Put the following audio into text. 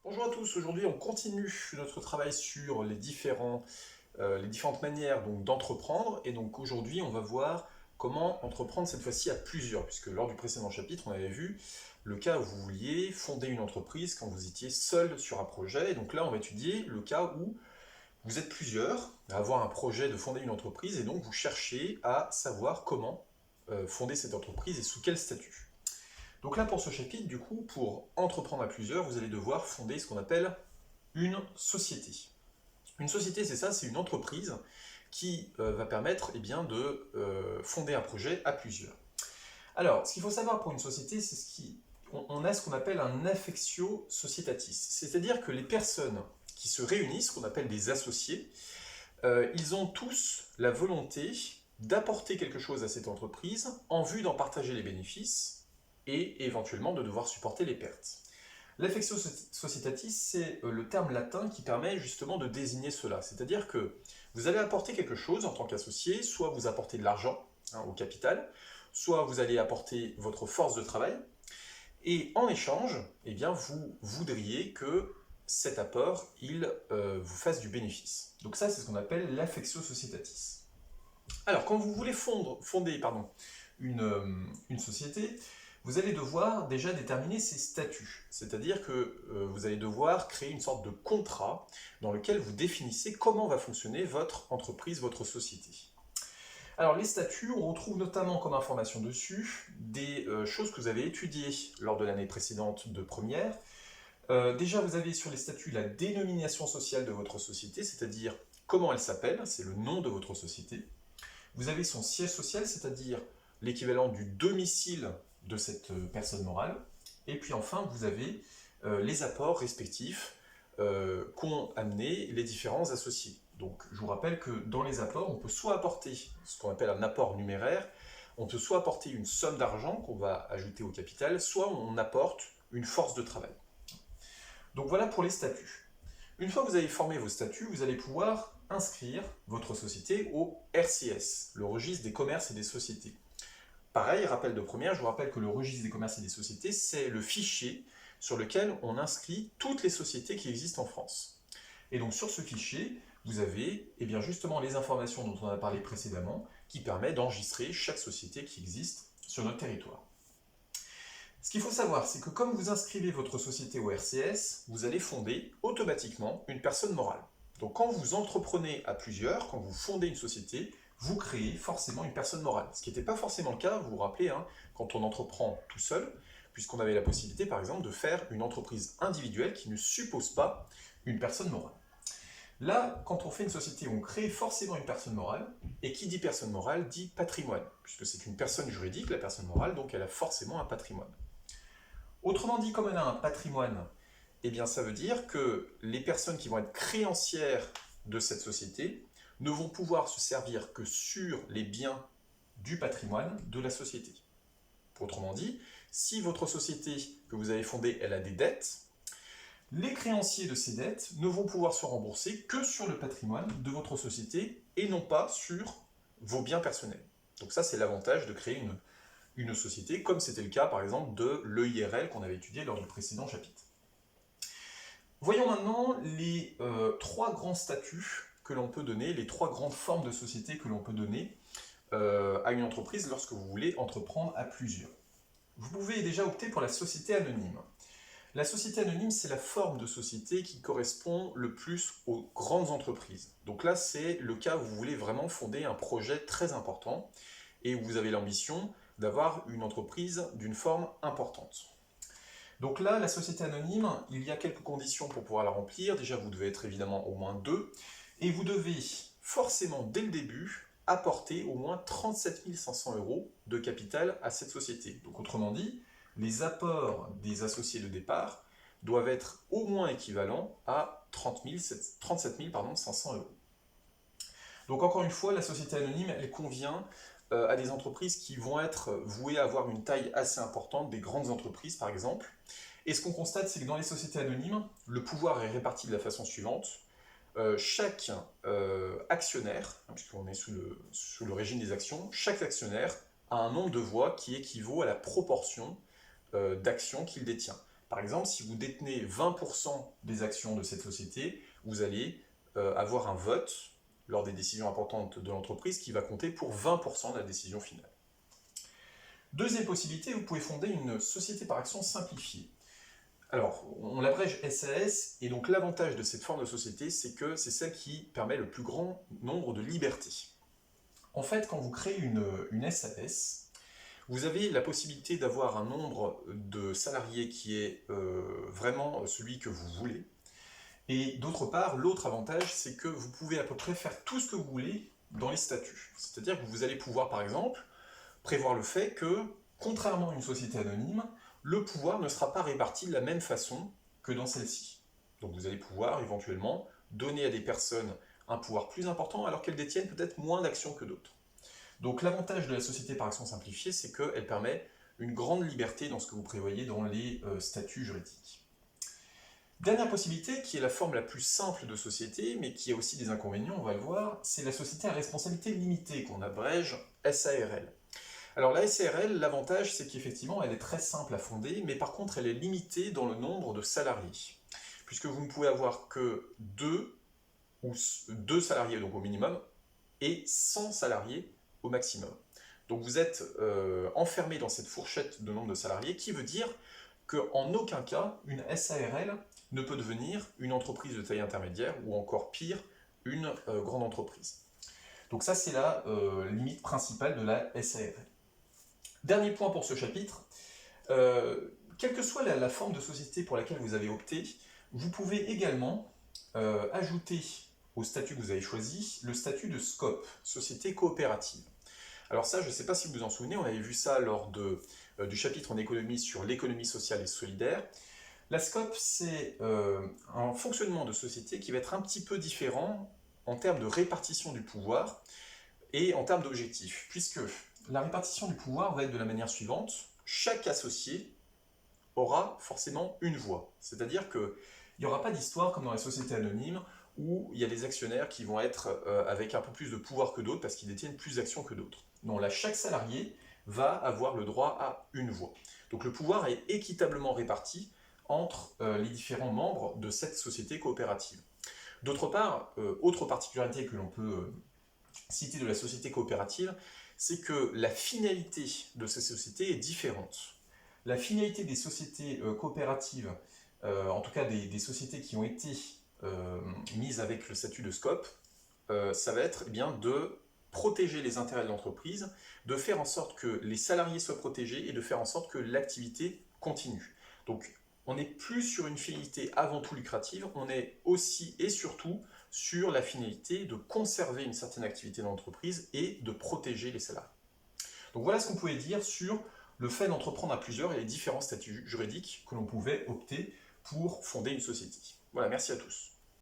Bonjour à tous, aujourd'hui on continue notre travail sur les différentes manières d'entreprendre et donc aujourd'hui on va voir comment entreprendre cette fois-ci à plusieurs puisque lors du précédent chapitre on avait vu le cas où vous vouliez fonder une entreprise quand vous étiez seul sur un projet et donc là on va étudier le cas où vous êtes plusieurs à avoir un projet de fonder une entreprise et donc vous cherchez à savoir comment fonder cette entreprise et sous quel statut. Donc là, pour ce chapitre, du coup, pour entreprendre à plusieurs, vous allez devoir fonder ce qu'on appelle une société. Une société, c'est ça, c'est une entreprise qui va permettre bien, de fonder un projet à plusieurs. Alors, ce qu'il faut savoir pour une société, c'est on a ce qu'on appelle un affectio societatis. C'est-à-dire que les personnes qui se réunissent, ce qu'on appelle des associés, ils ont tous la volonté d'apporter quelque chose à cette entreprise en vue d'en partager les bénéfices et éventuellement de devoir supporter les pertes. L'affectio societatis, c'est le terme latin qui permet justement de désigner cela. C'est-à-dire que vous allez apporter quelque chose en tant qu'associé, soit vous apportez de l'argent au capital, soit vous allez apporter votre force de travail, et en échange, eh bien, vous voudriez que cet apport, il vous fasse du bénéfice. Donc ça, c'est ce qu'on appelle l'affectio societatis. Alors, quand vous voulez fonder une société, vous allez devoir déjà déterminer ses statuts. C'est-à-dire que vous allez devoir créer une sorte de contrat dans lequel vous définissez comment va fonctionner votre entreprise, votre société. Alors les statuts, on retrouve notamment comme information dessus des choses que vous avez étudiées lors de l'année précédente de première. Déjà, vous avez sur les statuts la dénomination sociale de votre société, c'est-à-dire comment elle s'appelle, c'est le nom de votre société. Vous avez son siège social, c'est-à-dire l'équivalent du domicile de cette personne morale. Et puis enfin, vous avez les apports respectifs qu'ont amené les différents associés. Donc je vous rappelle que dans les apports, on peut soit apporter ce qu'on appelle un apport numéraire, on peut soit apporter une somme d'argent qu'on va ajouter au capital, soit on apporte une force de travail. Donc voilà pour les statuts. Une fois que vous avez formé vos statuts, vous allez pouvoir inscrire votre société au RCS, le registre des commerces et des sociétés. Pareil, rappel de première, je vous rappelle que le registre des commerces et des sociétés, c'est le fichier sur lequel on inscrit toutes les sociétés qui existent en France. Et donc sur ce fichier, vous avez bien justement les informations dont on a parlé précédemment, qui permettent d'enregistrer chaque société qui existe sur notre territoire. Ce qu'il faut savoir, c'est que comme vous inscrivez votre société au RCS, vous allez fonder automatiquement une personne morale. Donc quand vous entreprenez à plusieurs, quand vous fondez une société, vous créez forcément une personne morale. Ce qui n'était pas forcément le cas, vous vous rappelez, quand on entreprend tout seul, puisqu'on avait la possibilité par exemple de faire une entreprise individuelle qui ne suppose pas une personne morale. Là, quand on fait une société, on crée forcément une personne morale, et qui dit personne morale dit patrimoine, puisque c'est une personne juridique, la personne morale, donc elle a forcément un patrimoine. Autrement dit, comme elle a un patrimoine, eh bien ça veut dire que les personnes qui vont être créancières de cette société ne vont pouvoir se servir que sur les biens du patrimoine de la société. Autrement dit, si votre société que vous avez fondée, elle a des dettes, les créanciers de ces dettes ne vont pouvoir se rembourser que sur le patrimoine de votre société et non pas sur vos biens personnels. Donc ça, c'est l'avantage de créer une société, comme c'était le cas par exemple de l'EIRL qu'on avait étudié lors du précédent chapitre. Voyons maintenant les trois grands statuts que l'on peut donner, les trois grandes formes de société que l'on peut donner à une entreprise lorsque vous voulez entreprendre à plusieurs. Vous pouvez déjà opter pour la société anonyme. La société anonyme, c'est la forme de société qui correspond le plus aux grandes entreprises. Donc là, c'est le cas où vous voulez vraiment fonder un projet très important et où vous avez l'ambition d'avoir une entreprise d'une forme importante. Donc là, la société anonyme, il y a quelques conditions pour pouvoir la remplir. Déjà, vous devez être évidemment au moins deux. Et vous devez forcément, dès le début, apporter au moins 37 500 € de capital à cette société. Donc autrement dit, les apports des associés de départ doivent être au moins équivalents à 37 500 €. Donc encore une fois, la société anonyme, elle convient à des entreprises qui vont être vouées à avoir une taille assez importante, des grandes entreprises par exemple. Et ce qu'on constate, c'est que dans les sociétés anonymes, le pouvoir est réparti de la façon suivante. Chaque actionnaire, puisqu'on est sous le régime des actions, chaque actionnaire a un nombre de voix qui équivaut à la proportion d'actions qu'il détient. Par exemple, si vous détenez 20% des actions de cette société, vous allez avoir un vote lors des décisions importantes de l'entreprise qui va compter pour 20% de la décision finale. Deuxième possibilité, vous pouvez fonder une société par action simplifiée. Alors, on l'abrège SAS, et donc l'avantage de cette forme de société, c'est que c'est celle qui permet le plus grand nombre de libertés. En fait, quand vous créez une SAS, vous avez la possibilité d'avoir un nombre de salariés qui est vraiment celui que vous voulez. Et d'autre part, l'autre avantage, c'est que vous pouvez à peu près faire tout ce que vous voulez dans les statuts. C'est-à-dire que vous allez pouvoir, par exemple, prévoir le fait que, contrairement à une société anonyme, le pouvoir ne sera pas réparti de la même façon que dans celle-ci. Donc vous allez pouvoir éventuellement donner à des personnes un pouvoir plus important alors qu'elles détiennent peut-être moins d'actions que d'autres. Donc l'avantage de la société par action simplifiée, c'est qu'elle permet une grande liberté dans ce que vous prévoyez dans les statuts juridiques. Dernière possibilité, qui est la forme la plus simple de société, mais qui a aussi des inconvénients, on va le voir, c'est la société à responsabilité limitée, qu'on abrège SARL. Alors la SARL, l'avantage, c'est qu'effectivement, elle est très simple à fonder, mais par contre, elle est limitée dans le nombre de salariés, puisque vous ne pouvez avoir que 2 salariés donc au minimum, et 100 salariés au maximum. Donc vous êtes enfermé dans cette fourchette de nombre de salariés, qui veut dire qu'en aucun cas, une SARL ne peut devenir une entreprise de taille intermédiaire, ou encore pire, une grande entreprise. Donc ça, c'est la limite principale de la SARL. Dernier point pour ce chapitre, quelle que soit la forme de société pour laquelle vous avez opté, vous pouvez également ajouter au statut que vous avez choisi le statut de SCOP, Société Coopérative. Alors ça, je ne sais pas si vous vous en souvenez, on avait vu ça lors du chapitre en économie sur l'économie sociale et solidaire. La SCOP, c'est un fonctionnement de société qui va être un petit peu différent en termes de répartition du pouvoir et en termes d'objectifs, puisque la répartition du pouvoir va être de la manière suivante. Chaque associé aura forcément une voix. C'est-à-dire qu'il n'y aura pas d'histoire comme dans les sociétés anonymes où il y a des actionnaires qui vont être avec un peu plus de pouvoir que d'autres parce qu'ils détiennent plus d'actions que d'autres. Non, là, chaque salarié va avoir le droit à une voix. Donc le pouvoir est équitablement réparti entre les différents membres de cette société coopérative. D'autre part, autre particularité que l'on peut citer de la société coopérative, c'est que la finalité de ces sociétés est différente. La finalité des sociétés coopératives, en tout cas des sociétés qui ont été mises avec le statut de SCOP, ça va être bien de protéger les intérêts de l'entreprise, de faire en sorte que les salariés soient protégés et de faire en sorte que l'activité continue. Donc on n'est plus sur une finalité avant tout lucrative, on est aussi et surtout sur la finalité de conserver une certaine activité dans l'entreprise et de protéger les salariés. Donc voilà ce qu'on pouvait dire sur le fait d'entreprendre à plusieurs et les différents statuts juridiques que l'on pouvait opter pour fonder une société. Voilà, merci à tous.